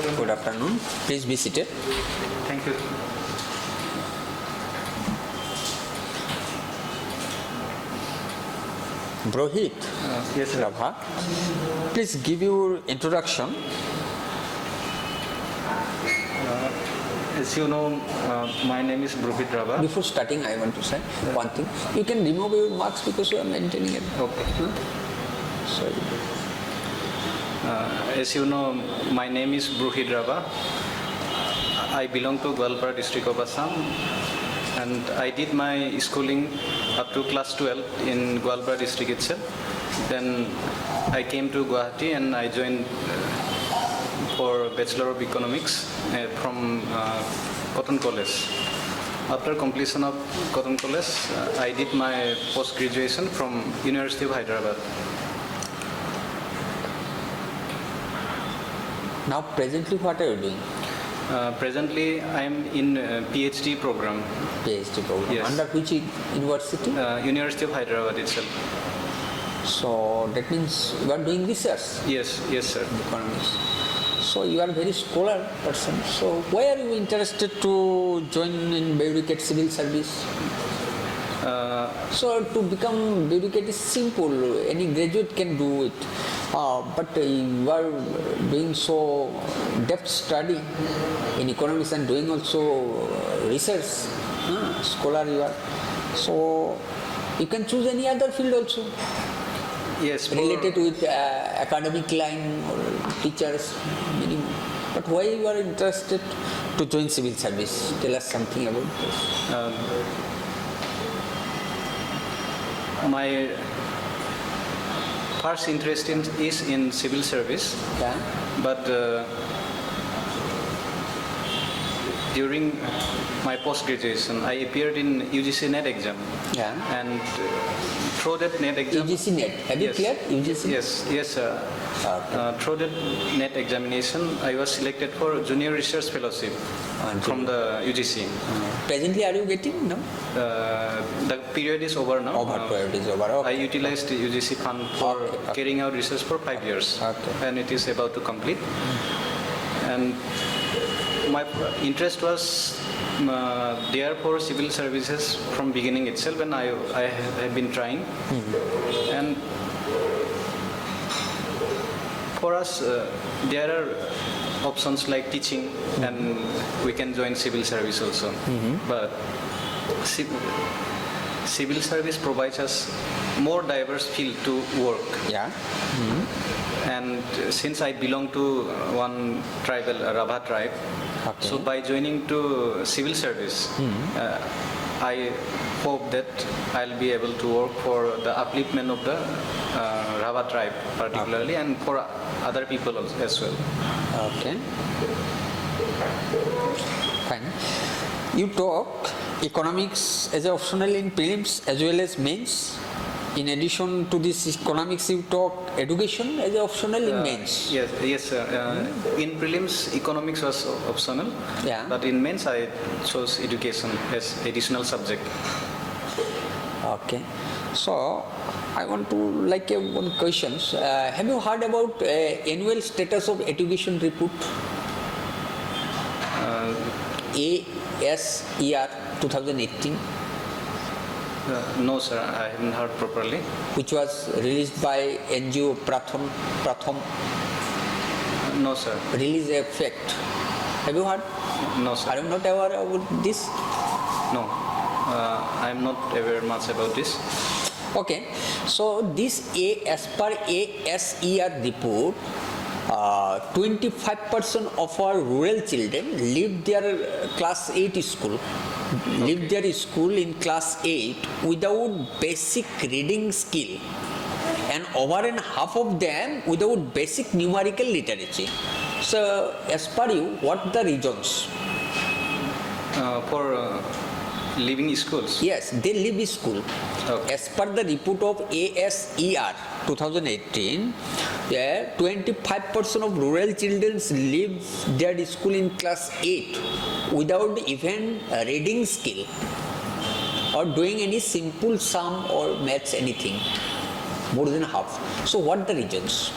afternoon. Good afternoon. Please be seated. Thank you. Brohit Yes, sir. Rabha, please give your introduction. As you know, my name is Brohit Rabha. Before starting, I want to say one thing. You can remove your marks because you are maintaining it. Okay. Sorry. As you know, my name is Brohit Rabha. I belong to Gwalpara district of Assam, and I did my schooling up to class 12 in Gwalpara district itself. Then I came to Guwahati and I joined for Bachelor of Economics from Cotton College. After completion of Cotton College, I did my post-graduation from University of Hyderabad. Now, presently, what are you doing? Presently, I am in PhD program, PhD program. Yes. Under which university? University of Hyderabad itself. So that means you are doing research. Yes, sir. Economics. So you are a very scholar person. So why are you interested to join in bureaucrat civil service? So to become bureaucrat is simple. Any graduate can do it. But you are doing so depth study in economics and doing also research. Scholar you are. So you can choose any other field also. Yes, Related with academic line or teachers minimum. But why you are interested to join civil service? Tell us something about this. My first interest is in civil service, Yeah. but during my post-graduation, I appeared in UGC NET exam, Yeah. and through that NET exam, UGC NET. Have you Yes. cleared UGC? yes, sir. Okay. Through that NET examination, I was selected for Junior Research Fellowship from the UGC. Presently, are you getting? No. The period is over now. Period is over. I Okay. utilized the UGC fund for Okay. carrying out research for 5 years, Okay. and it is about to complete. And my interest was there for civil services from beginning itself, and I have been trying. And for us, there are options like teaching, and we can join civil service also. But civil service provides us more diverse field to work. Yeah. And since I belong to one tribal, Rabha tribe, Okay. so by joining to civil service, I hope that I'll be able to work for the upliftment of the Rabha tribe particularly, and for other people as well. Okay. Fine. You talk economics as optional in prelims as well as mains. In addition to this economics, you talk education as optional in mains. Yes, sir. In prelims, economics was optional, Yeah. but in mains, I chose education as additional subject. Okay. So I want to one questions. Have you heard about annual status of education report? ASER 2018, No, sir, I haven't heard properly. which was released by NGO Pratham No, sir. release effect. Have you heard? No, sir. Are you not aware about this? No, I'm not aware much about this. Okay, so this as per ASER report, 25% of our rural children leave their class 8 school, leave their school in class 8 without basic reading skill, and over and half of them without basic numerical literacy. So, as per you, what the reasons? For leaving schools. Yes, they leave school. Okay. As per the report of ASER 2018, 25% of rural children leave their school in class 8 without even reading skill or doing any simple sum or maths, anything. More than half. So what the reasons?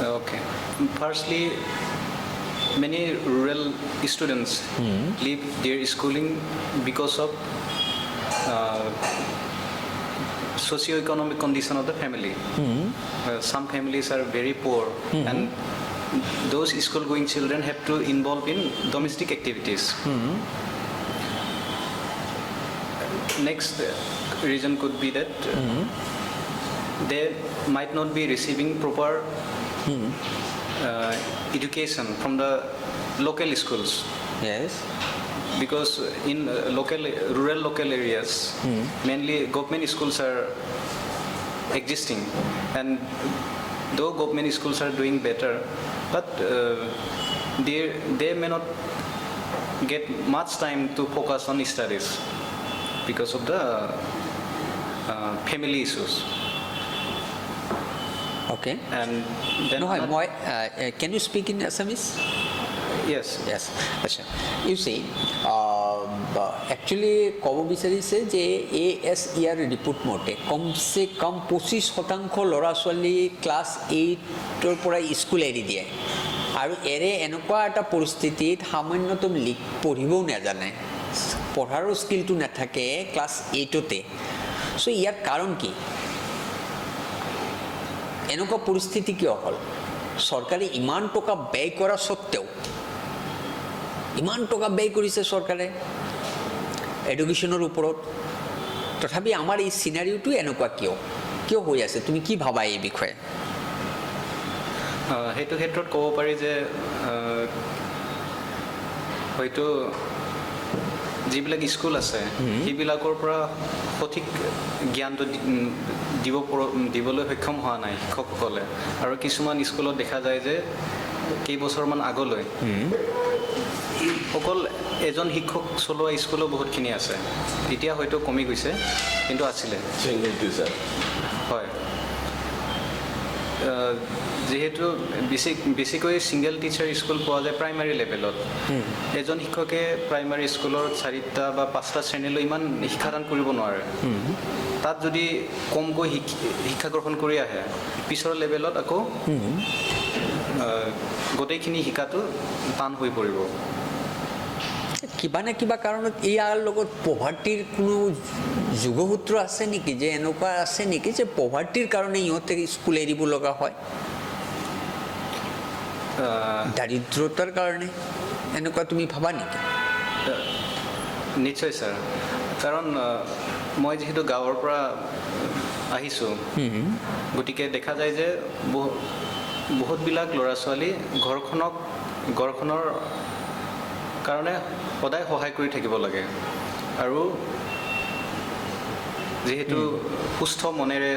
Okay. Firstly, many rural students leave their schooling because of socio-economic condition of the family. Some families are very poor, and those school-going children have to involve in domestic activities. Next reason could be that they might not be receiving proper education from the local schools. Yes. Because in rural local areas, mainly government schools are existing, and though government schools are doing better, but they may not get much time to focus on studies because of the family issues. Okay. And then No, can you speak in Assamese? Yes. Yes. আচ্ছা, U সি actually ক'ব বিচাৰিছে যে ASER report মতে কমচে কম 25% ল'ৰা ছোৱালী class 8ৰ পৰা school এৰি দিয়ে আৰু এনেকুৱা এটা পৰিস্থিতিত সামান্যতম পঢ়িবও নাজানে, পঢ়াৰো স্কিলটো নাথাকে ক্লাছ 8তে। চ' ইয়াৰ কাৰণ কি? এনেকুৱা পৰিস্থিতি কিয় হ'ল? চৰকাৰে ইমান টকা ব্যয় কৰা স্বত্তেও, ইমান টকা ব্যয় কৰিছে চৰকাৰে এডুকেশ্যনৰ ওপৰত, তথাপি আমাৰ এই চিনাৰিওটো এনেকুৱা কিয় হৈ আছে? তুমি কি ভাবা এই বিষয়ে? সেইটো ক্ষেত্ৰত ক'ব পাৰি যে হয়তো যিবিলাক স্কুল আছে সেইবিলাকৰ পৰা সঠিক জ্ঞানটো দিবলৈ সক্ষম হোৱা নাই শিক্ষকসকলে, আৰু কিছুমান স্কুলত দেখা যায় যে কেইবছৰমান আগলৈ অকল এজন শিক্ষক চলোৱা স্কুলো বহুতখিনি আছে, এতিয়া হয়তো কমি গৈছে কিন্তু আছিলে। হয়, যিহেতু বেছিকৈ ছিংগল টিচাৰ স্কুল পোৱা যায় প্ৰাইমাৰী লেভেলত, এজন শিক্ষকে প্ৰাইমাৰী স্কুলৰ 4টা বা 5টা শ্ৰেণীলৈ ইমান শিক্ষাদান কৰিব নোৱাৰে। তাত যদি কমকৈ শিক্ষা গ্ৰহণ কৰি আহে, পিছৰ লেভেলত আকৌ গোটেইখিনি শিকাটো টান হৈ পৰিব। কিবা নে কিবা কাৰণত ইয়াৰ লগত পভাৰ্টিৰ কোনো যোগসূত্ৰ আছে নেকি? যে এনেকুৱা আছে নেকি যে পভাৰ্টিৰ কাৰণে ইহঁতে স্কুল এৰিব লগা হয়? দাৰিদ্ৰতাৰ কাৰণে এনেকুৱা তুমি ভাবা নেকি? নিশ্চয় ছাৰ, কাৰণ মই যিহেতু গাঁৱৰ পৰা আহিছোঁ, গতিকে দেখা যায় যে বহুতবিলাক ল'ৰা ছোৱালী ঘৰখনৰ কাৰণে সদায় সহায় কৰি থাকিব লাগে, আৰু যিহেতু সুস্থ মনেৰে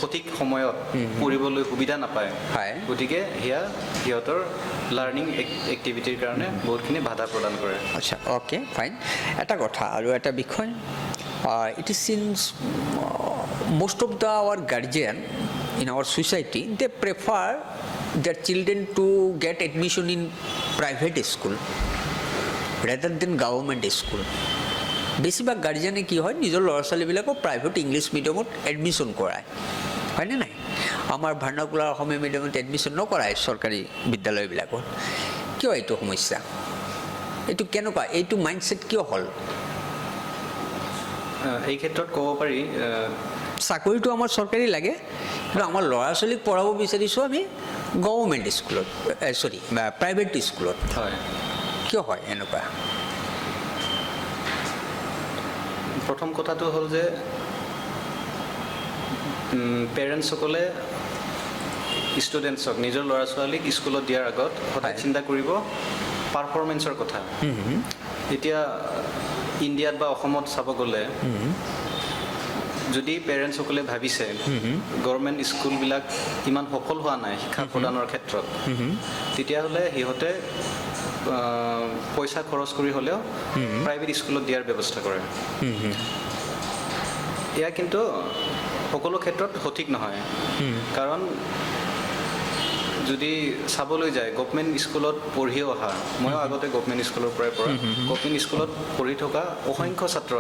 সঠিক সময়ত পঢ়িবলৈ সুবিধা নাপায়, গতিকে সিহঁতৰ লাৰ্ণিং এক্টিভিটিৰ কাৰণে বহুতখিনি বাধা প্ৰদান কৰে। আচ্ছা, অ'কে, ফাইন। এটা কথা আৰু এটা বিষয়, it is scenes most of our guardian in our society, they prefer their children to get admission in private school rather than government school. বেছিভাগ গাৰ্জিয়ানে কি হয়, নিজৰ ল'ৰা ছোৱালীবিলাকক প্ৰাইভেট ইংলিছ মিডিয়ামত এডমিশ্যন কৰায়, হয়নে নাই? আমাৰ ভাৰ্নাকুলাৰ অসমীয়া মিডিয়ামত এডমিশ্যন নকৰায় চৰকাৰী বিদ্যালয়বিলাকত। কিয় এইটো সমস্যা? এইটো কেনেকুৱা? এইটো মাইণ্ডছেট কিয় হ'ল? এই ক্ষেত্ৰত ক'ব পাৰি, চাকৰিটো আমাৰ চৰকাৰী লাগে, কিন্তু আমাৰ ল'ৰা ছোৱালীক পঢ়াব বিচাৰিছোঁ আমি গভৰ্ণমেণ্ট স্কুলত, প্ৰাইভেট স্কুলত। হয়, কিয় হয় এনেকুৱা? প্ৰথম কথাটো হ'ল যে পেৰেণ্টছসকলে ষ্টুডেণ্টছক, নিজৰ ল'ৰা ছোৱালীক স্কুলত দিয়াৰ আগত সদায় চিন্তা কৰিব পাৰফৰ্মেঞ্চৰ কথা। এতিয়া ইণ্ডিয়াত বা অসমত চাব গ'লে, যদি পেৰেণ্টছসকলে ভাবিছে গভৰ্ণমেণ্ট স্কুলবিলাক ইমান সফল হোৱা নাই শিক্ষা প্ৰদানৰ ক্ষেত্ৰত, তেতিয়াহ'লে সিহঁতে পইচা খৰচ কৰি হ'লেও প্ৰাইভেট স্কুলত দিয়াৰ ব্যৱস্থা কৰে। এয়া কিন্তু সকলো ক্ষেত্ৰত সঠিক নহয়, কাৰণ যদি চাবলৈ যায় গভৰ্ণমেণ্ট স্কুলত পঢ়ি অহা, ময়ো আগতে গভৰ্ণমেণ্ট স্কুলৰ পৰাই পঢ়া, গভৰ্ণমেণ্ট স্কুলত পঢ়ি থকা অসংখ্য ছাত্ৰ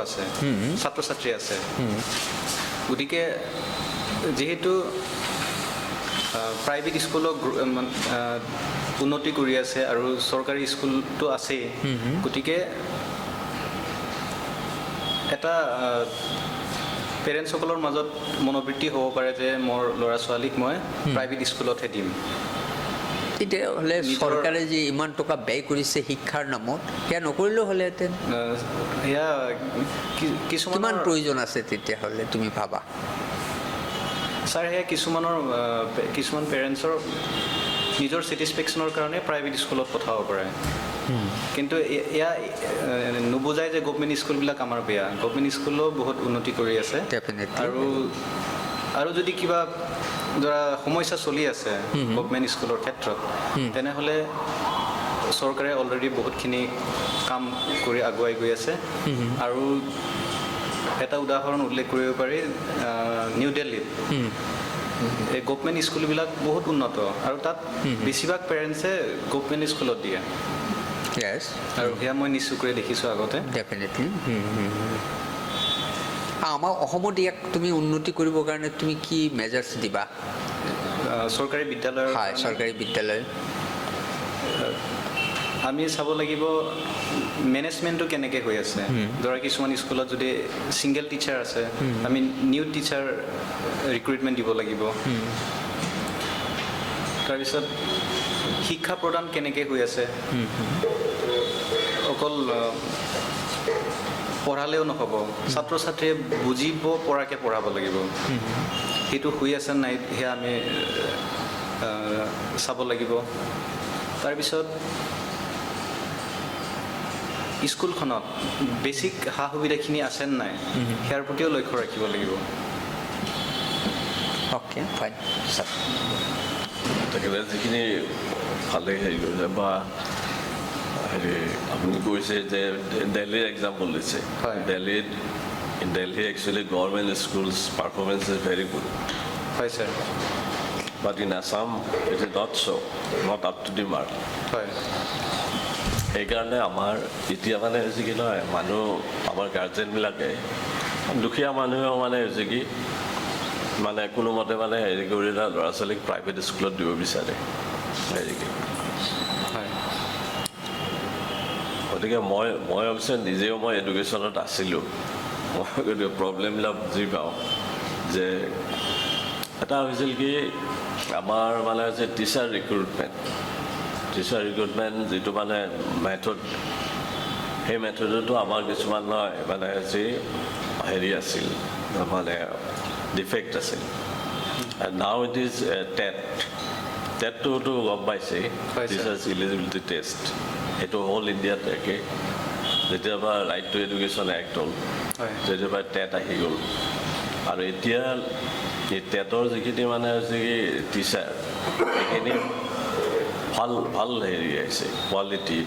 ছাত্ৰী আছে। গতিকে যিহেতু প্ৰাইভেট স্কুলক উন্নতি কৰি আছে আৰু চৰকাৰী স্কুলটো আছেই গতিকে এটা পেৰেণ্টছসকলৰ মাজত মনোবৃত্তি হ'ব পাৰে যে মোৰ ল'ৰা ছোৱালীক মই প্ৰাইভেট স্কুলতহে দিম তেতিয়াহ'লে চৰকাৰে যে ইমান টকা ব্যয় কৰিছে শিক্ষাৰ নামত সেয়া নকৰিলেও হ'লেহেঁতেন সেয়া কিমান কিছুমান প্ৰয়োজন আছে তেতিয়াহ'লে তুমি ভাবা ছাৰ সেয়া কিছুমান পেৰেণ্টছৰ নিজৰ ছেটিছফেকশ্যনৰ কাৰণে প্ৰাইভেট স্কুলত পঠাব পাৰে কিন্তু এয়া নুবুজায় যে গভমেণ্ট স্কুলবিলাক আমাৰ বেয়া গভমেণ্ট স্কুলো বহুত উন্নতি কৰি আছে আৰু যদি কিবা ধৰা সমস্যা চলি আছে গভমেণ্ট স্কুলৰ ক্ষেত্ৰত তেনেহ'লে চৰকাৰে অলৰেডি বহুতখিনি কাম কৰি আগুৱাই গৈ আছে আৰু এটা উদাহৰণ উল্লেখ কৰিব পাৰি নিউ দিল্লীত এই গভমেণ্ট স্কুলবিলাক বহুত উন্নত আৰু তাত বেছিভাগ পেৰেণ্টছে গভমেণ্ট স্কুলত দিয়ে আৰু সেয়া মই নিশ্চয়কৈ দেখিছোঁ আগতে ডেফিনেটলি আমাৰ অসমত ইয়াক তুমি উন্নতি কৰিবৰ কাৰণে তুমি কি মেজাৰ্ছ দিবা চৰকাৰী বিদ্যালয় হয় চৰকাৰী বিদ্যালয় আমি চাব লাগিব মেনেজমেণ্টটো কেনেকৈ হৈ আছে ধৰা কিছুমান স্কুলত যদি ছিংগল টিচাৰ আছে আমি নিউ টিচাৰ ৰিক্ৰুইটমেণ্ট দিব লাগিব তাৰপিছত শিক্ষা প্ৰদান কেনেকৈ হৈ আছে অকল পঢ়ালেও নহ'ব ছাত্ৰ ছাত্ৰীয়ে বুজিব পৰাকৈ পঢ়াব লাগিব সেইটো হৈ আছে নাই সেয়া আমি চাব লাগিব তাৰপিছত স্কুলখনত বেছিক সা সুবিধাখিনি আছে নাই সেয়াৰ প্ৰতিও লক্ষ্য ৰাখিব লাগিব অ'কে ফাইন ছাৰ তাকে যিখিনি ভালে হেৰি কৰিছে বা হেৰি আপুনি কৈছে যে দিল্লীৰ এক্সাম্পল দিছে দিল্লীত in Delhi actually government schools performance is very good হয় sir but in Assam it is not so' not up to the mark হয় সেইকাৰণে আমাৰ এতিয়া মানে হৈছে কি নহয় মানুহ আমাৰ গাৰ্জেনবিলাকে দুখীয়া মানুহেও মানে হৈছে কি মানে কোনোমতে মানে হেৰি কৰি ল'ৰা ছোৱালীক প্ৰাইভেট স্কুলত দিব বিচাৰে হেৰিকে হয় গতিকে মই অৱশ্যে নিজেও মই এডুকেশ্যনত আছিলোঁ মই গতিকে প্ৰব্লেমবিলাক বুজি পাওঁ যে এটা হৈছিল কি আমাৰ মানে হৈছে টিচাৰ ৰিক্ৰুটমেণ্ট যিটো মানে মেথড সেই মেথডতো আমাৰ কিছুমান নহয় মানে হৈছে হেৰি আছিল মানে ডিফেক্ট আছিল নাও ইট ইজ টেটটোতো গম পাইছে টিচাৰ্ছ ইলিজিবিলিটি টেষ্ট সেইটো হ'ল ইণ্ডিয়াত একে যেতিয়াবা ৰাইট টু এডুকেশ্যন এক্ট হ'ল তেতিয়াবা টেট আহি গ'ল আৰু এতিয়া এই টেটৰ যিখিনি মানে হৈছে কি টিচাৰ সেইখিনি ভাল হেৰি আহিছে কোৱালিটি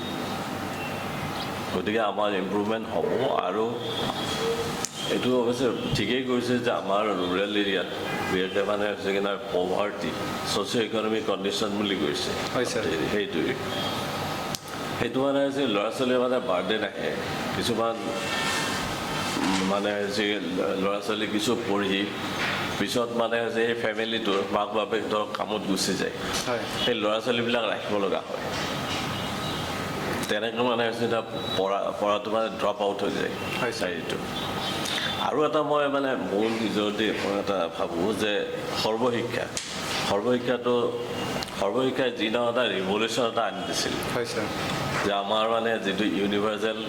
গতিকে আমাৰ ইম্প্ৰুভমেণ্ট হ'ব আৰু এইটো অৱশ্যে ঠিকেই কৈছে যে আমাৰ ৰুৰেল এৰিয়াত বিশেষকৈ মানে হৈছে কি নহয় পভাৰ্টি ছ'চিঅ' ইকনমিক কণ্ডিশ্যন বুলি কৈছে সেইটো মানে হৈছে ল'ৰা ছোৱালীৰ মানে বাৰ্ডেন আহে কিছুমান মানে হৈছে ল'ৰা ছোৱালী কিছু পঢ়ি পিছত মানে হৈছে সেই ফেমিলিটোৰ মাক বাপেক ধৰক কামত গুচি যায় সেই ল'ৰা ছোৱালীবিলাক ৰাখিব লগা হয় তেনেকৈ মানে হৈছে এতিয়া পঢ়াটো মানে ড্ৰপ আউট হৈ যায় চাৰিটো আৰু এটা মই মানে মোৰ নিজৰ মই এটা ভাবোঁ যে সৰ্বশিক্ষাই যি ধৰণৰ এটা ৰিভলিউশ্যন এটা আনি দিছিল যে আমাৰ মানে যিটো ইউনিভাৰ্চেল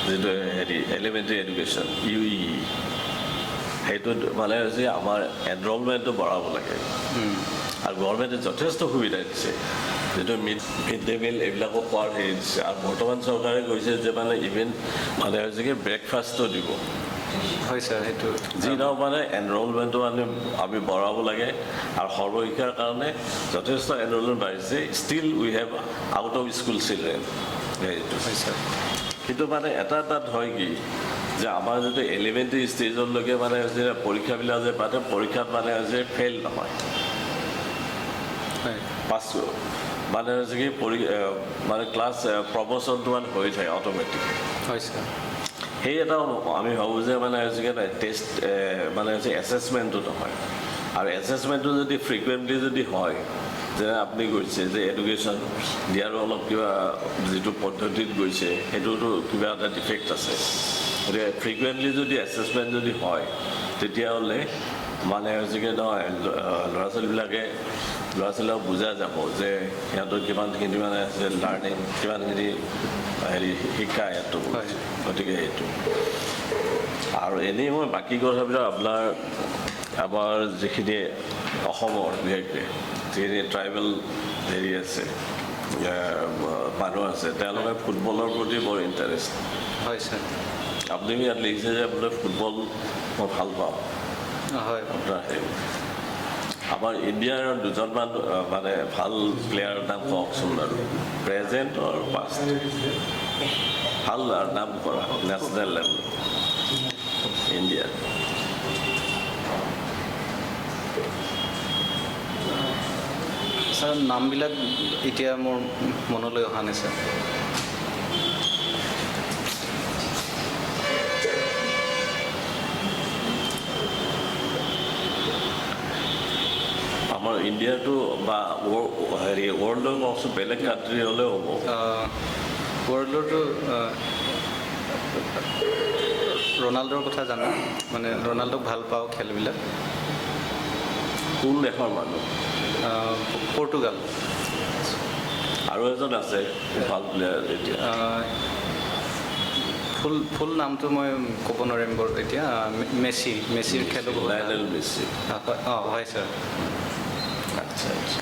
যিটো হেৰি এলিমেণ্টাৰী এডুকেশ্যন UEE সেইটোত মানে হৈছে আমাৰ এনৰলমেণ্টটো বঢ়াব লাগে আৰু গভৰ্ণমেণ্টে যথেষ্ট সুবিধা দিছে যিটো মিড ডে মিল এইবিলাকো খোৱাৰ হেৰি দিছে আৰু বৰ্তমান চৰকাৰে কৈছে যে মানে ইভেন মানে হৈছে কি ব্ৰেকফাষ্টো দিব হয় ছাৰ সেইটো যি নহওক মানে এনৰলমেণ্টটো মানে আমি বঢ়াব লাগে আৰু সৰ্বশিক্ষাৰ কাৰণে যথেষ্ট এনৰলমেণ্ট বাঢ়িছে still we have out of school children সেইটো হয় ছাৰ কিন্তু মানে এটাত হয় কি যে আমাৰ যিটো এলিমেণ্টাৰী ষ্টেজলৈকে মানে হৈছে পৰীক্ষাবিলাক যে পাতে পৰীক্ষাত মানে হৈছে ফেইল নহয় পাছ মানে হৈছে কি মানে ক্লাছ প্ৰমোশ্যনটো মানে হৈ যায় অট'মেটিক হয় ছাৰ সেই এটা আমি ভাবোঁ যে মানে হৈছে কি টেষ্ট মানে হৈছে এছেছমেণ্টটো নহয় আৰু এছেছমেণ্টটো যদি ফ্ৰিকুৱেণ্টলি যদি হয়, যেনে আপুনি কৈছে যে এডুকেশ্যন দিয়াৰো অলপ কিবা যিটো পদ্ধতিত গৈছে সেইটোতো কিবা এটা ডিফেক্ট আছে। গতিকে ফ্ৰিকুৱেণ্টলি যদি এছেছমেণ্ট যদি হয়, তেতিয়াহ'লে মানে হৈছে কি নহয়, ল'ৰা ছোৱালীক বুজা যাব যে সিহঁতৰ কিমানখিনি মানে আছে লাৰ্ণিং, কিমানখিনি শিক্ষা ইয়াতো। গতিকে সেইটো আৰু এনেই মই বাকী কথাবিলাক আমাৰ যিখিনি অসমৰ বিশেষকৈ যিখিনি ট্ৰাইবেল আছে মানুহ আছে, তেওঁলোকে ফুটবলৰ প্ৰতি বৰ ইণ্টাৰেষ্ট। হয় ছাৰ। আপুনি ইয়াত লিখিছে যে আপোনাৰ ফুটবল মই ভাল পাওঁ। হয়। আমাৰ ইণ্ডিয়াৰ দুজনমান মানে ভাল প্লেয়াৰৰ নাম কওকচোন বাৰু, প্ৰেজেণ্ট আৰু পাষ্ট, ভাল নাম কৰা নেশ্যনেল লেভেল ইণ্ডিয়াৰ। ছাৰ নামবিলাক এতিয়া মোৰ মনলৈ অহা নাই ছাৰ। আমাৰ ইণ্ডিয়াটো বা ৱৰ্ল্ডৰ কওকচোন, বেলেগ কাণ্ট্ৰি হ'লেও হ'ব। ৱৰ্ল্ডৰটো ৰনাল্ডোৰ কথা জানো, মানে ৰনাল্ডোক ভাল পাওঁ খেলবিলাক। কোন দেশৰ মানুহ? পৰ্তুগাল। আৰু এজন আছে ভাল প্লেয়াৰ এতিয়া, ফুল নামটো মই ক'ব নোৱাৰিম বাৰু এতিয়া। মেছিৰ খেলো। Lionel Messi. হয় ছাৰ। আচ্ছা আচ্ছা।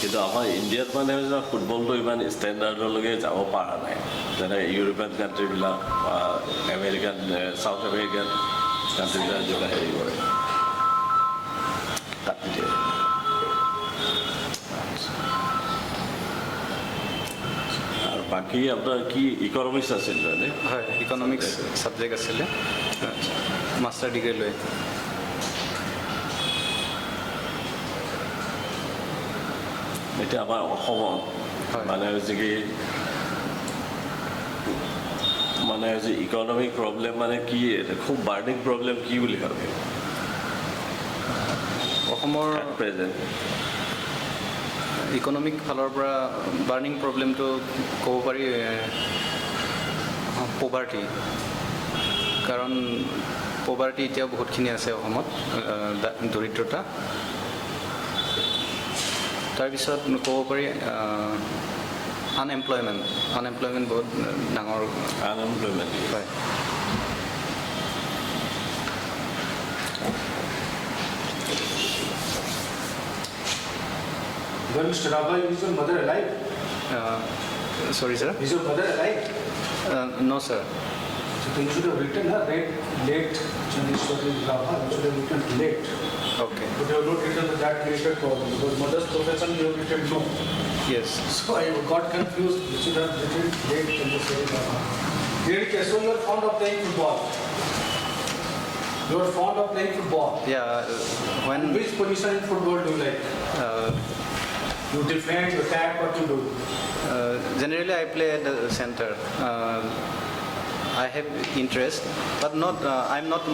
কিন্তু আমাৰ ইণ্ডিয়াত মানে ফুটবলটো ইমান ষ্টেণ্ডাৰ্ডলৈকে যাব পৰা নাই, যেনে ইউৰোপীয়ান কাণ্ট্ৰিবিলাক বা আমেৰিকান, চাউথ আমেৰিকান কাণ্ট্ৰিবিলাক যিবিলাক হেৰি কৰে কাটি দিয়ে। আৰু বাকী আপোনাৰ কি ইকনমিক্স আছিল মানে? হয়, ইকনমিক্স ছাবজেক্ট আছিলে, মাষ্টাৰ ডিগ্ৰী লৈ। এতিয়া আমাৰ অসমত মানে হৈছে কি, মানে হৈছে ইকনমিক প্ৰব্লেম মানে কি, খুব বাৰ্নিং প্ৰব্লেম কি বুলি ভাবে অসমৰ প্ৰেজেণ্ট? ইকনমিক ফালৰ পৰা বাৰ্নিং প্ৰব্লেমটো ক'ব পাৰি পভাৰ্টি। কাৰণ পভাৰ্টি এতিয়াও বহুতখিনি আছে অসমত, দৰিদ্ৰতা। তাৰপিছত ক'ব পাৰি আনএমপ্লয়মেণ্ট বহুত ডাঙৰ। আনএমপ্লয়মেণ্ট, হয়। Well, Mr. Rabha, is your mother alive? Sorry, sir? Is your mother alive? No, sir. So you should have written her late Chandeshwari Rabha. You should have written late. Okay. But you have not written that related problem because mother's profession you have written no. Yes. So I got confused. You should have written late Chandeshwari Rabha. Great. So you are fond of playing football. You are fond of playing football. Yeah. When Which position in football do you like? You defend, you attack, what you do? Generally, I play at the center. I have interest, but I'm not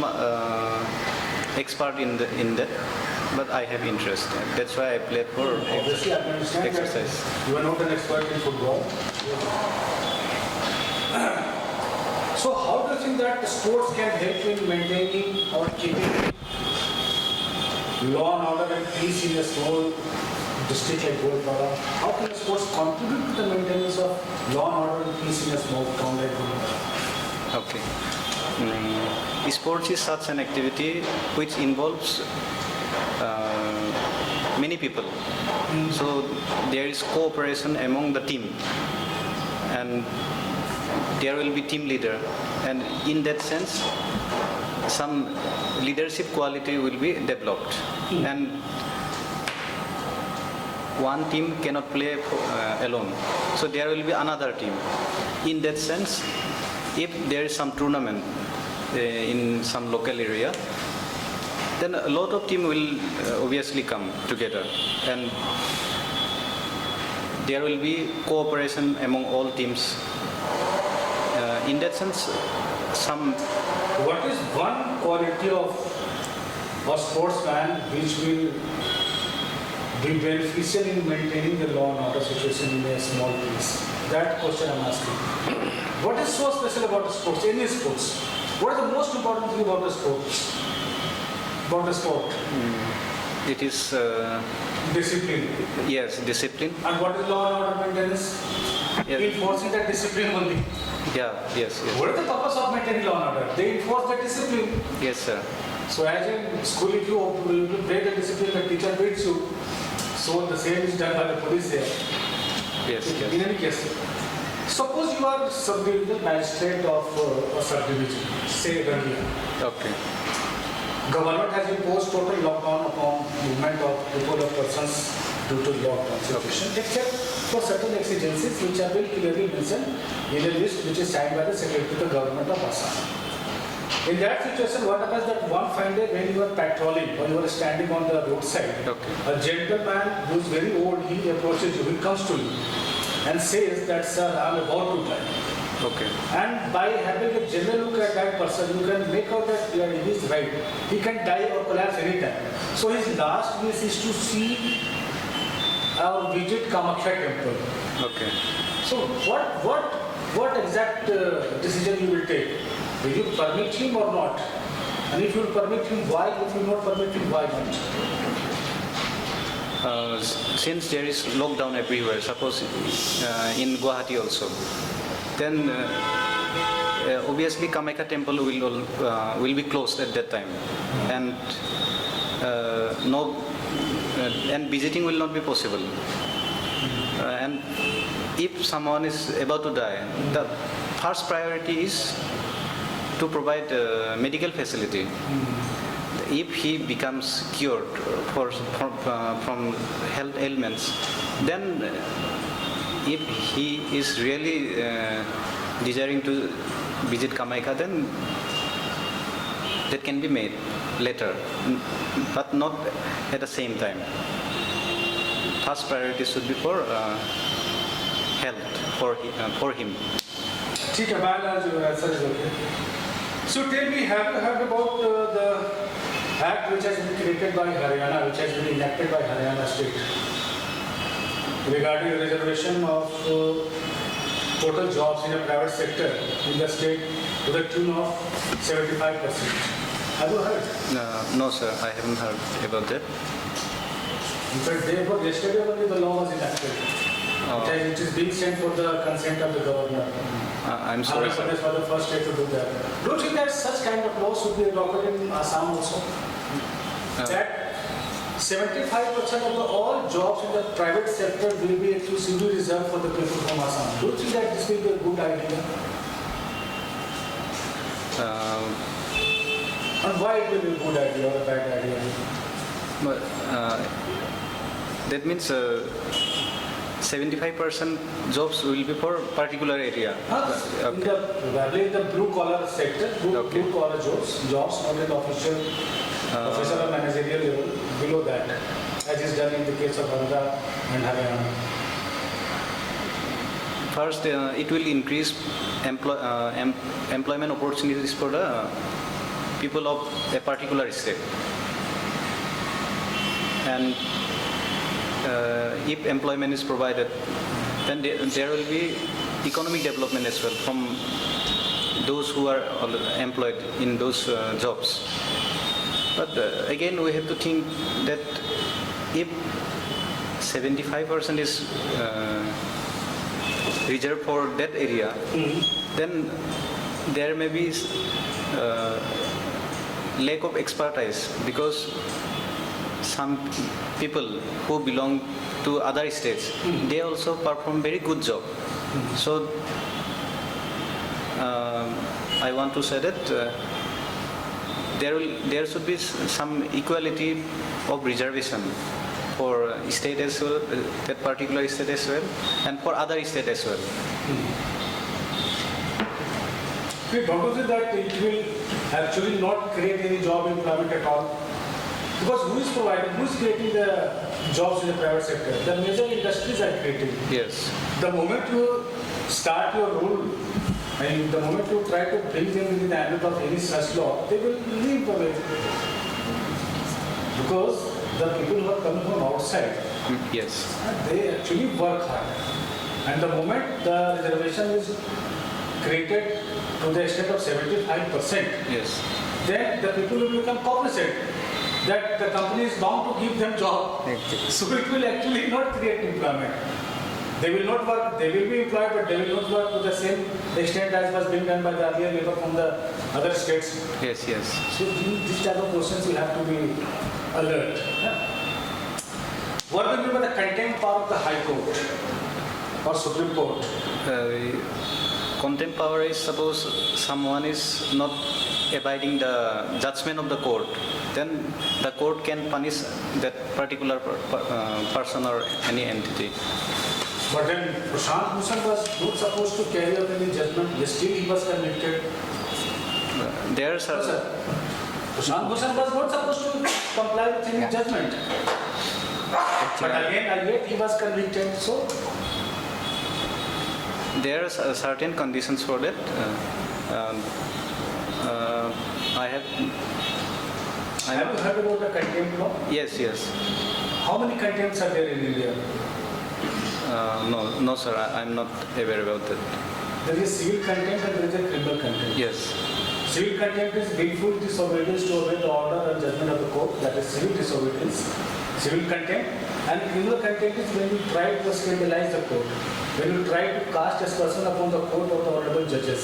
expert in that. But I have interest. That's why I play for Obviously, I can understand exercise. that you are not an expert in football. So how do you think that sports can help in maintaining or keeping law and order and peace in a small district like Golpara? How can sports contribute to the maintenance of law and order and peace in a small town like Golpara? Okay. Sports is such an activity which involves many people. So there is cooperation among the team, and there will be team leader, and in that sense some leadership quality will be developed. And one team cannot play alone, so there will be another team. In that sense, if there is some tournament in some local area, then a lot of team will obviously come together, and there will be cooperation among all teams. In that sense, some What is one quality of or sportsman which will be beneficial in maintaining the law and order situation in a small place? That question I'm asking. What is so special about the sports, any sports? What is the most important thing about the sports? About the sport? It is, Discipline. yes, discipline. And what is law and order maintenance? Yeah. Enforcing that discipline only. Yeah, yes, yes. What is the purpose of maintaining law and order? They enforce the discipline. Yes, sir. So as in school, if you break the discipline, the teacher beats you. So the same is done by the police here. Yes, In yes. any case, suppose you are sub-division magistrate of a subdivision, say Rangia. Okay. Government has imposed total lockdown upon movement of people or persons due to lockdown situation, except for certain exigencies which have been clearly mentioned in a list which is signed by the Secretary to the Government of Assam. In that situation, what happens that one fine day when you are patrolling or you are standing on the roadside, Okay. a gentleman who is very old, he approaches you, he comes to you and says that, sir, I am about to die. Okay. And by having a general look at that person, you can make out that he is right. He can die or collapse anytime. So his last wish is to see or visit Kamakhya temple. Okay. So what exact decision you will take? Will you permit him or not? And if you will permit him, why? If you will not permit him, why not? Since there is lockdown everywhere, suppose in Guwahati also, then obviously Kamakhya temple will be closed at that time, and and visiting will not be possible. And if someone is about to die, the first priority is to provide medical facility. If he becomes cured from health ailments, then if he is really desiring to visit Kamakhya, then that can be made later, but not at the same time. First priority should be for health for him. ठीक है, your answer is okay. So tell me, have you heard about the act which has been created by Haryana, which has been enacted by Haryana state regarding reservation of total jobs in the private sector in the state to the tune of 75%? Have you heard? No, sir, I haven't heard about that. In fact, therefore, yesterday only the law was enacted. It is being sent for the consent of the governor. I'm sorry, Andhra sir. Pradesh was the first state to do that. Don't you think that such kind of laws should be adopted in Assam also? That 75% of all jobs in the private sector will be exclusively reserved for the people from Assam. Don't you think that this will be a good idea? And why it will be a good idea or a bad idea? But that means 75% jobs will be for particular area. Probably in the blue collar sector, blue collar jobs, not in the official or managerial level, below that, as is done in the case of Andhra and Haryana. First, it will increase employment opportunities for the people of a particular state. And if employment is provided, then there will be economic development as well from those who are employed in those jobs. But again, we have to think that if 75% is reserved for that area, then there may be lack of expertise, because some people who belong to other states, they also perform very good job. So I want to say that there should be some equality of reservation for state as well, that particular state as well, and for other state as well. Don't you think that it will actually not create any job employment at all? Because who is providing, who is creating the jobs in the private sector? The major industries are creating. Yes. The moment you start your rule, and the moment you try to bring them within the ambit of any such law, they will leave away. Because the people who are coming from outside, Yes. they actually work hard. And the moment the reservation is created to the extent of 75%, Yes. then the people will become cognizant that the company is bound to give them job. So it will actually not create employment. They will not work, they will be employed, but they will not work to the same extent as was being done by the earlier labor from the other states. Yes. Yes. So these type of questions will have to be alert. What will be the contempt power of the High Court or Supreme Court? Contempt power is suppose someone is not abiding the judgment of the court, then the court can punish that particular person or any entity. But then Prashant Bhushan was not supposed to carry out any judgment, yet still he was convicted. There No, are sir. Prashant Bhushan was not supposed to comply with any judgment. But again, and yet he was convicted. So, there are certain conditions for that. I have have you heard about the contempt law? Yes. How many contempts are there in India? No, sir. I'm not aware about that. There is civil contempt and there is a criminal contempt. Yes. Civil contempt is willful disobedience to obey the order and judgment of the court. That is civil disobedience. Civil contempt. And criminal contempt is when you try to scandalize the court. When you try to cast aspersion upon the court or the honorable judges.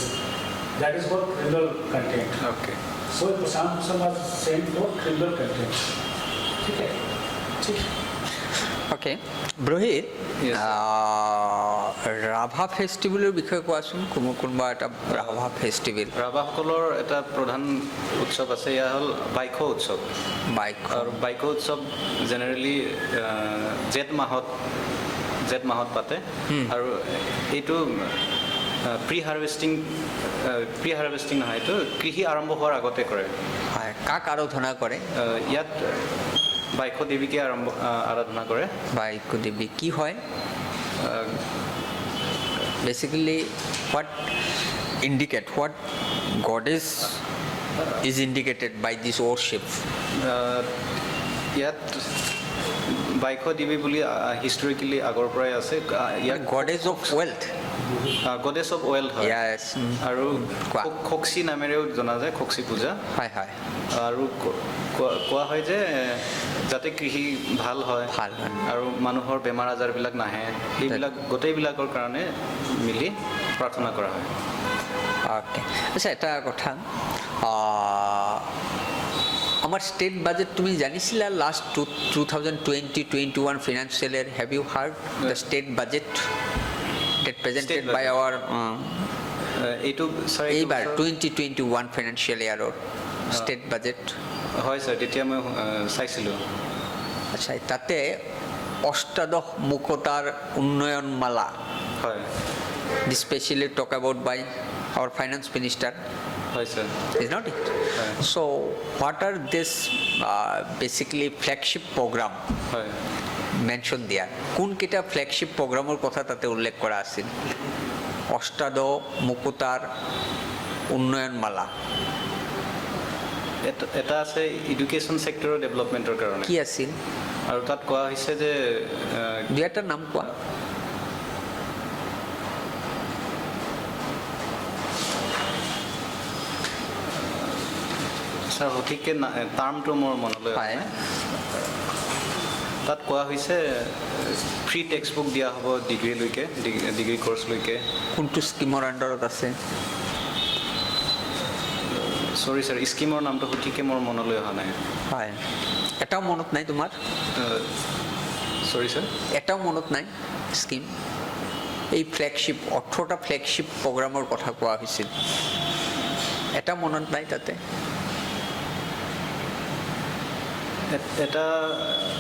That is what criminal contempt. Okay. So Prashant Bhushan was sent for criminal contempt. Okay. Okay ব্ৰহিত Yes, Rabha ফেষ্টিভেলৰ বিষয়ে কোৱাচোন কোনোবা এটা Rabha festival ৰাভাসকলৰ এটা প্ৰধান উৎসৱ আছে, এয়া হ'ল বাইখো উৎসৱ। বাইক আৰু বাইখো উৎসৱ জেনেৰেলি জেঠ মাহত পাতে। আৰু এইটো প্ৰি হাৰ্ভেষ্টিং নহয়, এইটো কৃষি আৰম্ভ হোৱাৰ আগতে কৰে। হয় কাক আৰাধনা কৰে ইয়াত বাইখো দেৱীকে আৰাধনা কৰে। বাইক দেৱী কি হয় basically what goddess is indicated by this worship ইয়াত বাইখো দেৱী বুলি হিষ্টৰিকেলি আগৰ পৰাই আছে। ইয়াক goddess of wealth goddess of wealth হয়। Yes. আৰু কোৱা। খক্সি নামেৰেও জনা যায়, খক্সি পূজা। হয় হয় আৰু কোৱা হয় যে যাতে কৃষি ভাল হয় আৰু মানুহৰ বেমাৰ আজাৰবিলাক নাহে, সেইবিলাক গোটেইবিলাকৰ কাৰণে মিলি প্ৰাৰ্থনা কৰা হয়। অ'কে আচ্ছা এটা কথা আমাৰ ষ্টেট বাজেট তুমি জানিছিলা last 2020-21 financial year have you heard the state budget that presented by our এইটো ছাৰ এইবাৰ 2021 ফাইনেন্সিয়েল ইয়াৰৰ ষ্টেট বাজেট হয় ছাৰ, তেতিয়া মই চাইছিলোঁ। আচ্ছা তাতে অষ্টাদশ মুখতাৰ উন্নয়নমালা হয় specially talk about by our finance minister হয় sir. is not it? So what are this basically flagship program হয় মেনশ্যন দিয়া কোনকেইটা ফ্লেগশ্বিপ প্ৰগ্ৰামৰ কথা তাতে উল্লেখ কৰা আছিল অষ্টাদশ মুকুতাৰ উন্নয়নমালা এটা আছে এডুকেশ্যন ছেক্টৰৰ ডেভেলপমেণ্টৰ কাৰণে। কি আছিল আৰু তাত কোৱা হৈছে যে দুই এটাৰ নাম কোৱা ছাৰ সঠিককৈ টাৰ্মটো মোৰ মনলৈ হয় তাত কোৱা হৈছে ফ্ৰী টেক্সট বুক দিয়া হ'ব ডিগ্ৰীলৈকে, ডিগ্ৰী কৰ্চলৈকে। কোনটো স্কিমৰ আণ্ডাৰত আছে চৰি ছাৰ, স্কিমৰ নামটো সঠিককৈ মোৰ মনলৈ অহা নাই। হয় এটাও মনত নাই তোমাৰ চৰি ছাৰ, এটাও মনত নাই স্কিম এই ফ্লেগশ্বিপ 18টা ফ্লেগশ্বিপ প্ৰগ্ৰামৰ কথা কোৱা হৈছিল এটা মনত নাই তাতে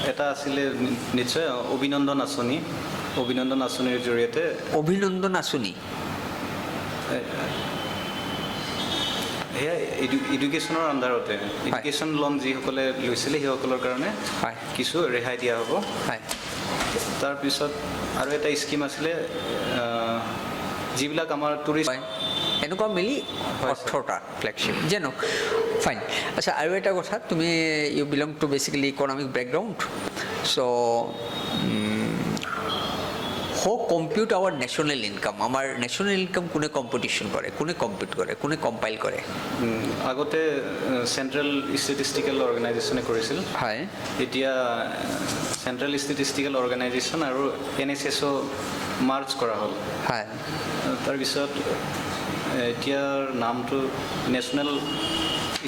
এটা আছিলে নিশ্চয় অভিনন্দন আঁচনিৰ জৰিয়তে অভিনন্দন আঁচনি সেয়া এডুকেশ্যনৰ আণ্ডাৰতে এডুকেশ্যন লোন যিসকলে লৈছিলে সেইসকলৰ কাৰণে হয় কিছু ৰেহাই দিয়া হ'ব। হয় তাৰপিছত আৰু এটা স্কিম আছিলে যিবিলাক আমাৰ টুৰিষ্ট এনেকুৱা মিলি 18টা ফ্লেগশ্বিপ যেন ফাইন আচ্ছা আৰু এটা কথা তুমি you belong to basically economic background so' who compute our national income আমাৰ নেশ্যনেল ইনকাম কোনে কম্পিটিশ্যন কৰে কোনে কম্পিউট কৰে কোনে কম্পাইল কৰে আগতে চেণ্ট্ৰেল ষ্টেটিষ্টিকেল অৰ্গেনাইজেশ্যনে কৰিছিল হয় এতিয়া চেণ্ট্ৰেল ষ্টেটিষ্টিকেল অৰ্গেনাইজেশ্যন আৰু NSSO মাৰ্জ কৰা হ'ল হয় তাৰপিছত এতিয়াৰ নামটো নেশ্যনেল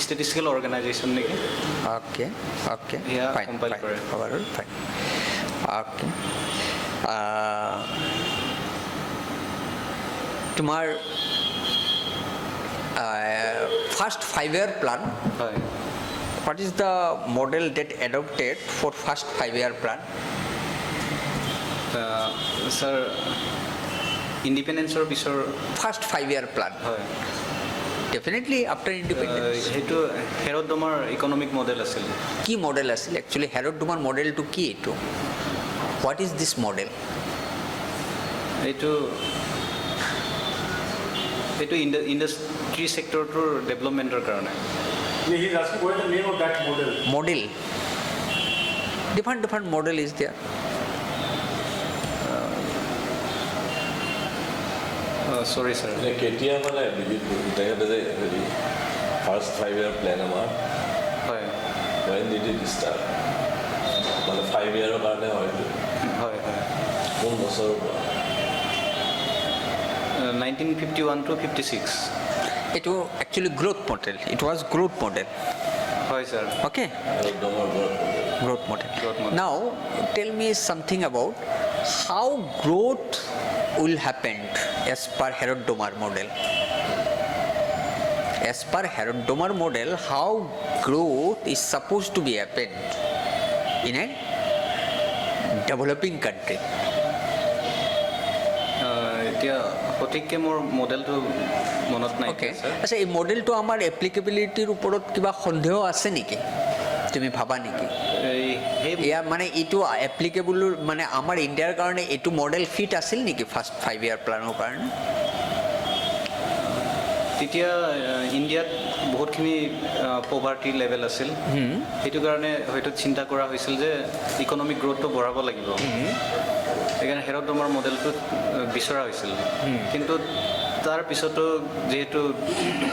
ষ্টেটিষ্টিকেল অৰ্গেনাইজেশ্যন নেকি অ'কে অ'কে সেয়া ফাইন compile কৰে। খবৰ ফাইন অ'কে তোমাৰ ফাৰ্ষ্ট 5-year প্লান হয় what is the model that adopted for first 5-year plan sir ইণ্ডিপেণ্ডেঞ্চৰ পিছৰ first 5-year plan হয় definitely after independence সেইটো হেৰ'ডমৰ ইকনমিক মডেল আছিল কি মডেল আছিল একচুৱেলি হেৰ'ডমৰ মডেলটো কি এইটো what is this model এইটো ইণ্ডাষ্ট্ৰি ছেক্টৰটোৰ ডেভেলপমেণ্টৰ কাৰণে He is asking what is the name of that model. model different model is there চৰি ছাৰ মানে কেতিয়া মানে তেখেতে যে হেৰি ফাৰ্ষ্ট 5-year প্লেন আমাৰ হয় when did it start মানে 5 year কাৰণে হয়তো হয় হয় কোন বছৰৰ পৰা 1951 to 56 it was actually growth model it was growth model হয় sir okay হেৰ'ডমৰ growth model Growth model. now tell me something about how growth will happen as per Herod-Domar model as per Herod-Domar model how growth is supposed to be happened in a developing country এতিয়া সঠিককৈ মোৰ মডেলটো মনত নাই okay sir আচ্ছা এই মডেলটো আমাৰ এপ্লিকেবিলিটিৰ ওপৰত কিবা সন্দেহ আছে নেকি তুমি ভাবা নেকি সেই ইয়াৰ মানে এইটো এপ্লিকেবল মানে আমাৰ ইণ্ডিয়াৰ কাৰণে এইটো মডেল ফিট আছিল নেকি ফাৰ্ষ্ট 5-year প্লানৰ কাৰণে তেতিয়া ইণ্ডিয়াত বহুতখিনি পভাৰ্টি লেভেল আছিল সেইটো কাৰণে হয়তো চিন্তা কৰা হৈছিল যে ইকনমিক গ্ৰ'থটো বঢ়াব লাগিব সেইকাৰণে হেৰ'ডমৰ মডেলটো বিচৰা হৈছিল কিন্তু তাৰ পিছতো যিহেতু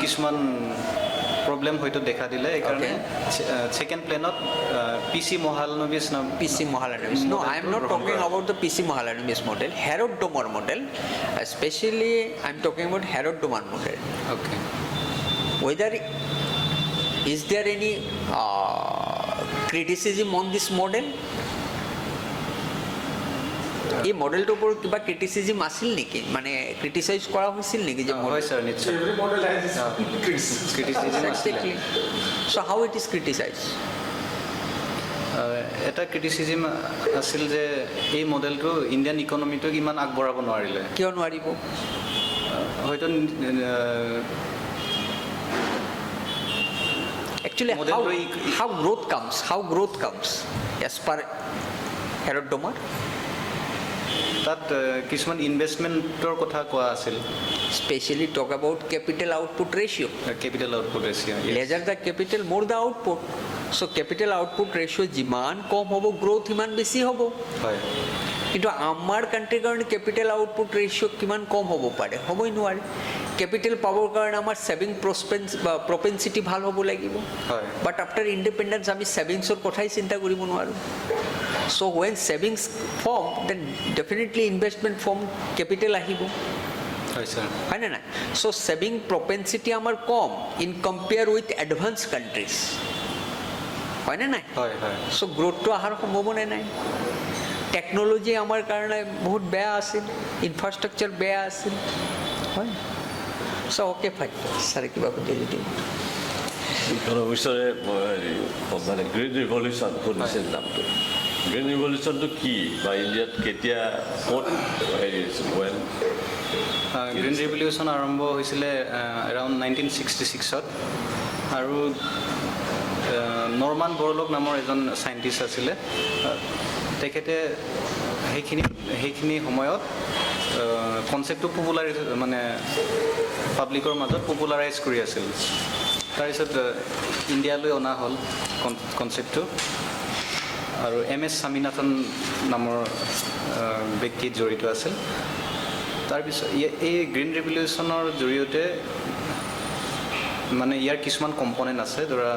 কিছুমান প্ৰব্লেম হয়তো দেখা দিলে সেইকাৰণে ছেকেণ্ড প্লেনত PC Mahalanobis নাম PC Mahalanobis. No, I am not talking about the PC Mahalanobis model. Herod-Domar model, especially I am talking about Herod-Domar model. Okay Whether is there any criticism on this model? এই মডেলটোৰ ওপৰত কিবা ক্ৰিটিচিজিম আছিল নেকি মানে criticise কৰা হৈছিল নেকি যে হয় ছাৰ নিশ্চয় Every model has its criticism. ক্ৰিটিচিজিম আছিলে exactly so how it is criticized এটা ক্ৰিটিচিজিম আছিল যে এই মডেলটো ইণ্ডিয়ান ইকনমিটোক ইমান আগবঢ়াব নোৱাৰিলে কিয় নোৱাৰিব হয়তো actually Model how growth comes as per Herod-Domar তাত কিছুমান ইনভেষ্টমেণ্টৰ কথা কোৱা আছিল especially talk about capital output ratio capital output ratio larger the capital more the output so capital output ratio যিমান কম হ'ব growth ইমান বেছি হ'ব হয় কিন্তু আমাৰ কাণ্ট্ৰিৰ কাৰণে কেপিটেল আউটপুট ৰেচিঅ' কিমান কম হ'ব পাৰে হ'বই নোৱাৰে কেপিটেল পাবৰ কাৰণে আমাৰ ছেভিং প্ৰপেনচিটি ভাল হ'ব লাগিব হয় বাট আফটাৰ ইণ্ডিপেণ্ডেঞ্চ আমি ছেভিংছৰ কথাই চিন্তা কৰিব নোৱাৰোঁ so' when savings form then definitely investment form capital আহিব হয় ছাৰ হয়নে নাই চ' ছেভিং প্ৰপেনচিটি আমাৰ কম in compare with advance countries হয়নে নাই হয় হয় চ' গ্ৰ'থটো অহাৰ সম্ভাৱনা নাই টেকন'লজি আমাৰ কাৰণে বহুত বেয়া আছিল ইনফ্ৰাষ্ট্ৰাকচাৰ বেয়া আছিল হয় চ' অ'কে ফাইন ছাৰে কিবা সুধিলে দিম ইকনমিক্সৰে মানে গ্ৰীণ ৰিভলিউশ্যন শুনিছিল নামটো গ্ৰীণ ৰিভলিউশ্যনটো কি বা ইণ্ডিয়াত কেতিয়া ক'ত হেৰি হৈছিল ৱেল গ্ৰীণ ৰিভলিউশ্যন আৰম্ভ হৈছিলে এৰাউণ্ড 1966ত আৰু নৰ্মান বৰলগ নামৰ এজন চাইণ্টিষ্ট আছিলে তেখেতে সেইখিনি সময়ত কনচেপ্টটো পপুলাৰাইজ মানে পাব্লিকৰ মাজত পপুলাৰাইজ কৰি আছিল তাৰপিছত ইণ্ডিয়ালৈ অনা হ'ল কনচেপ্টটো আৰু MS স্বামীনাথন নামৰ ব্যক্তিত জড়িত আছিল তাৰপিছত এই গ্ৰীণ ৰেভলিউশ্যনৰ জৰিয়তে মানে ইয়াৰ কিছুমান কম্পনেণ্ট আছে ধৰা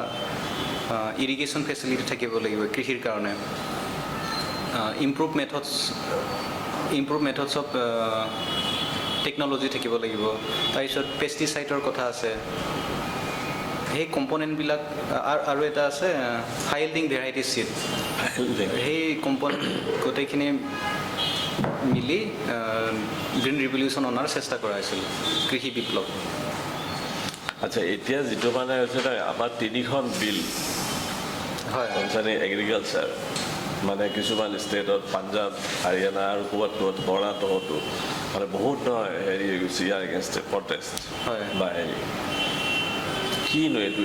ইৰিগেশ্যন ফেচিলিটি থাকিব লাগিব কৃষিৰ কাৰণে ইম্প্ৰুভ মেথডছ অফ টেকন'লজি থাকিব লাগিব তাৰপিছত পেষ্টিচাইডৰ কথা আছে সেই কম্পনেণ্টবিলাক আৰু এটা আছে হাই ইল্ডিং ভেৰাইটি চিড সেই কম্পনেণ্ট গোটেইখিনি মিলি গ্ৰীণ ৰিভলিউশ্যন অনাৰ চেষ্টা কৰা হৈছিল কৃষি বিপ্লৱ আচ্ছা এতিয়া যিটো মানে হৈছে আমাৰ 3খন বিল হয় কনচাৰ্নিং এগ্ৰিকালচাৰ মানে কিছুমান ষ্টেটত পাঞ্জাৱ হাৰিয়ানা আৰু ক'ৰবাত কৰ্ণাটকতো মানে বহুত হেৰি হৈ গৈছে ইয়াৰ এগেইনষ্টে প্ৰটেষ্ট হয় বা হেৰি কিনো এইটো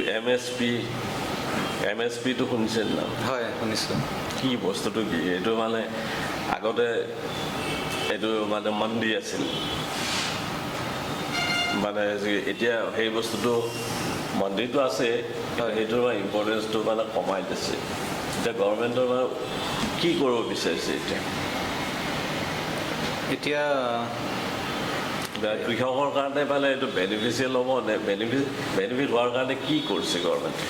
MSPটো শুনিছে না হয় শুনিছোঁ কি বস্তুটো কি এইটো মানে আগতে এইটো মানে মন্দি আছিল মানে এতিয়া সেই বস্তুটো মন্দিৰটো আছে সেইটোৰ মানে ইম্পৰ্টেঞ্চটো মানে কমাই দিছে এতিয়া গভৰ্ণমেণ্টৰ মানে কি কৰিব বিচাৰিছে এতিয়া কৃষকৰ কাৰণে মানে এইটো বেনিফিচিয়েল হ'ব নে বেনিফিট হোৱাৰ কাৰণে কি কৰিছে গভৰ্ণমেণ্টে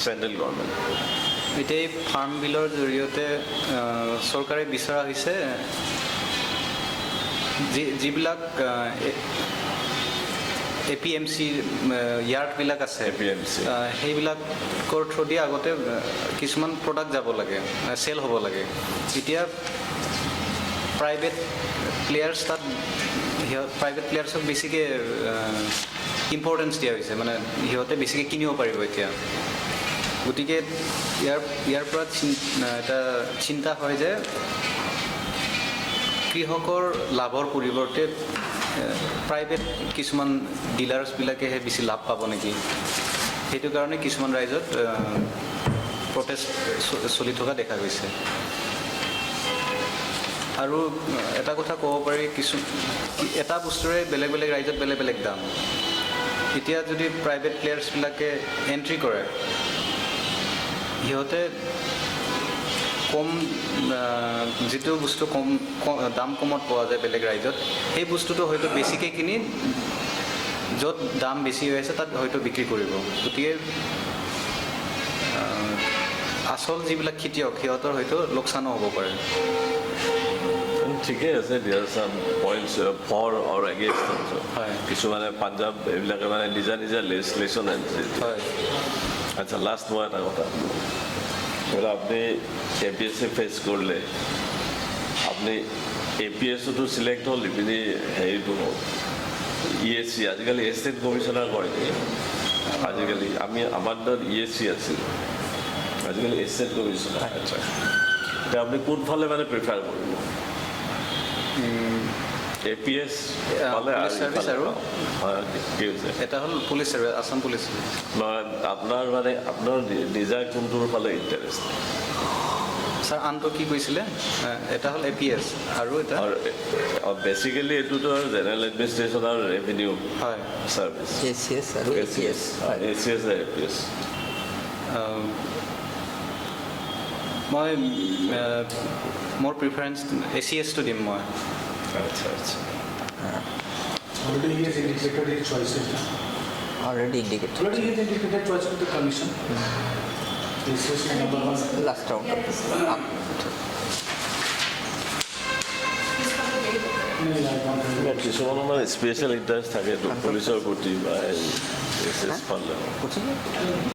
চেণ্ট্ৰেল গভৰ্ণমেণ্টে এতিয়া এই ফাৰ্ম বিলৰ জৰিয়তে চৰকাৰে বিচৰা হৈছে যিবিলাক APMC য়াৰ্ডবিলাক আছে APMC সেইবিলাকৰ থ্ৰুদি আগতে কিছুমান প্ৰডাক্ট যাব লাগে চেল হ'ব লাগে এতিয়া প্ৰাইভেট প্লেয়াৰ্ছক বেছিকৈ ইম্পৰ্টেঞ্চ দিয়া হৈছে মানে সিহঁতে বেছিকৈ কিনিব পাৰিব এতিয়া গতিকে ইয়াৰ পৰা এটা চিন্তা হয় যে কৃষকৰ লাভৰ পৰিৱৰ্তে প্ৰাইভেট কিছুমান ডিলাৰ্ছবিলাকেহে বেছি লাভ পাব নেকি সেইটো কাৰণে কিছুমান ৰাইজত প্ৰটেষ্ট চলি থকা দেখা গৈছে আৰু এটা কথা ক'ব পাৰি এটা বস্তুৰে বেলেগ বেলেগ ৰাইজত বেলেগ বেলেগ দাম এতিয়া যদি প্ৰাইভেট প্লেয়াৰ্ছবিলাকে এণ্ট্ৰি কৰে সিহঁতে কম যিটো বস্তু দাম কমত পোৱা যায় বেলেগ ৰাইজত সেই বস্তুটো হয়তো বেছিকৈ কিনি য'ত দাম বেছি হৈ আছে তাত হয়তো বিক্ৰী কৰিব গতিকে আচল যিবিলাক খেতিয়ক সিহঁতৰ হয়তো লোকচানো হ'ব পাৰে ঠিকে আছে দিয়াৰ চাম পইণ্টছ ফৰ অৰ এগেইনষ্ট হয় কিছুমানে পাঞ্জাৱ এইবিলাকে মানে নিজা নিজা লেজিছলেশ্যন আনিছে হয় আচ্ছা লাষ্ট মই এটা কথা আপুনি APSC ফেচ কৰিলে আপুনি APSCটো চিলেক্ট হ'ল ইপিনি হেৰিটো হ'ল ESC আজিকালি এষ্টেট কমিশ্যনাৰ কৰে নেকি আজিকালি আমাৰ দিনত ESC আছিল আজিকালি এষ্টেট কমিশ্যনাৰ আচ্ছা এতিয়া আপুনি কোনফালে মানে প্ৰিফাৰ কৰিব APS পালে চাৰ্ভিচ আৰু কি হৈছে এটা হ'ল পুলিচ চাৰ্ভিচ আছাম পুলিচ নহয় আপোনাৰ মানে আপোনাৰ নিজা কোনটোৰ ফালে ইণ্টাৰেষ্ট ছাৰ আনটো কি কৈছিলে এটা হ'ল APS আৰু এটা বেচিকেলি এইটোতো জেনেৰেল এডমিনিষ্ট্ৰেশ্যন আৰু ৰেভিনিউ হয় চাৰ্ভিচ ACS আৰু APS ACS আৰু APS মই মোৰ প্ৰিফাৰেঞ্চ ACSটো দিম মই আচ্ছা আচ্ছা Already he has indicated his choices. already indicated Already he has indicated choice to the commission. This is number one. last round of this কিছুমানৰ মানে স্পেচিয়েল ইণ্টাৰেষ্ট থাকেতো পুলিচৰ প্ৰতি বা